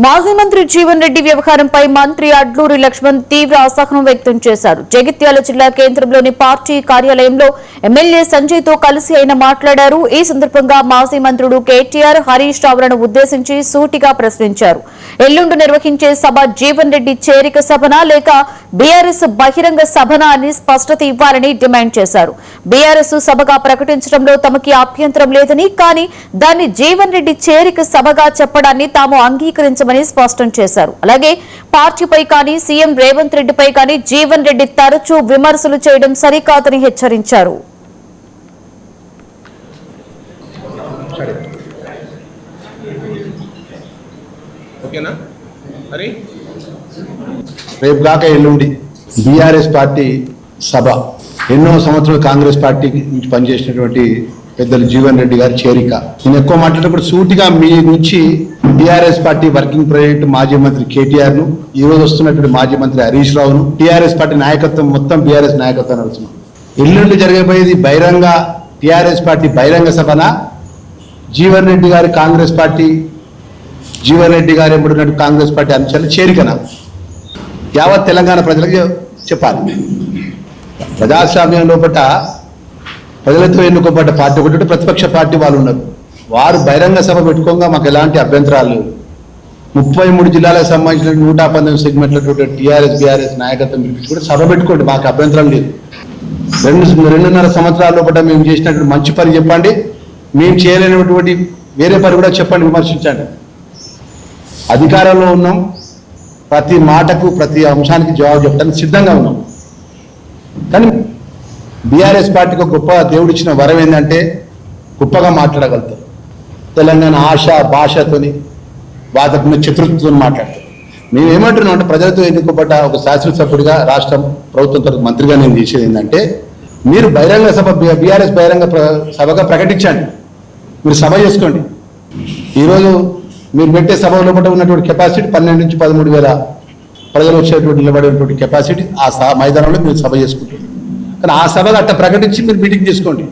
మాజీ మంత్రి జీవన్ రెడ్డి వ్యవహారంపై మంత్రి అడ్లూరి లక్ష్మణ్ తీవ్ర అసహనం వ్యక్తం చేశారు. జగిత్యాల జిల్లా కేంద్రంలోని పార్టీ కార్యాలయంలో ఎమ్మెల్యే సంజయ్ తో కలిసి ఆయన మాట్లాడారు. ఈ సందర్భంగా మాజీ మంత్రుడు కేటీఆర్, హరీష్ రావులను ఉద్దేశించి సూటిగా ప్రశ్నించారు. ఎల్లుండి నిర్వహించే సభ జీవన్ రెడ్డి చేరిక సభనా లేక బీఆర్ఎస్ బహిరంగ సభనా అని స్పష్టత ఇవ్వాలని డిమాండ్ చేశారు. బీఆర్ఎస్ సభగా ప్రకటించడంలో తమకి అభ్యంతరం లేదని, కానీ దాన్ని జీవన్ రెడ్డి చేరిక సభగా చెప్పడాన్ని తాము అంగీకరించ స్పష్టం చేశారు. అలాగే పార్టీపై కానీ సీఎం రేవంత్ రెడ్డిపై కానీ జీవన్ రెడ్డి తరచూ విమర్శలు చేయడం సరికాదని హెచ్చరించారు. రేపు కాక ఎల్లుండి బీఆర్ఎస్ పార్టీ సభ, ఎన్నో సంవత్సరాలు కాంగ్రెస్ పార్టీ నుంచి పనిచేసినటువంటి పెద్దలు జీవన్ రెడ్డి గారి చేరిక. నేను ఎక్కువ మాట్లాడేటప్పుడు సూటిగా మీ నుంచి టీఆర్ఎస్ పార్టీ వర్కింగ్ ప్రెసిడెంట్ మాజీ మంత్రి కేటీఆర్ ను, ఈ రోజు వస్తున్నటువంటి మాజీ మంత్రి హరీష్ రావును, టీఆర్ఎస్ పార్టీ నాయకత్వం మొత్తం బీఆర్ఎస్ నాయకత్వాన్ని అడుగుతున్నాం. ఎల్లుండి జరగబోయేది బహిరంగ టీఆర్ఎస్ పార్టీ బహిరంగ సభనా, జీవన్ రెడ్డి గారి కాంగ్రెస్ పార్టీ, జీవన్ రెడ్డి గారు ఎంబడినట్టు కాంగ్రెస్ పార్టీ అంశాలు చేరికనా? యావత్ తెలంగాణ ప్రజలకు చెప్పాలి. ప్రజాస్వామ్యం లోపల ప్రజలతో ఎన్నుకోబడ్డ పార్టీ ఒకటి, ప్రతిపక్ష పార్టీ వాళ్ళు ఉన్నారు. వారు బహిరంగ సభ పెట్టుకోగా మాకు ఎలాంటి అభ్యంతరాలు లేవు. 33 జిల్లాలకు సంబంధించిన 119 సెగ్మెంట్ల టీఆర్ఎస్ బీఆర్ఎస్ నాయకత్వం కూడా సభ పెట్టుకోండి, మాకు అభ్యంతరం లేదు. 2.5 సంవత్సరాల లోపల మేము చేసినటువంటి మంచి పని చెప్పండి, మేము చేయలేనటువంటి వేరే పని కూడా చెప్పండి, విమర్శించండి. అధికారంలో ఉన్నాం, ప్రతి మాటకు ప్రతి అంశానికి జవాబు చెప్పడానికి సిద్ధంగా ఉన్నాం. కానీ బీఆర్ఎస్ పార్టీకి ఒక గొప్ప దేవుడిచ్చిన వరం ఏంటంటే గొప్పగా మాట్లాడగలుగుతారు. తెలంగాణ ఆశ భాషతోని వాదకున్న చతుర్థతో మాట్లాడతారు. మేము ఏమంటున్నాం అంటే ప్రజలతో ఎన్నుకోబడ్డ ఒక శాసనసభ్యుడిగా రాష్ట్ర ప్రభుత్వం మంత్రిగా నేను చేసేది ఏంటంటే, మీరు బహిరంగ సభ బీఆర్ఎస్ బహిరంగ సభగా ప్రకటించండి, మీరు సభ చేసుకోండి. ఈరోజు మీరు పెట్టే సభ లోపల ఉన్నటువంటి కెపాసిటీ 12 నుంచి 13 వేల ప్రజలు వచ్చేటువంటి నిలబడేటువంటి కెపాసిటీ ఆ మైదానంలో మీరు సభ చేసుకుంటారు. కానీ ఆ సభగా అట్లా ప్రకటించి మీరు మీటింగ్ చేసుకోండి.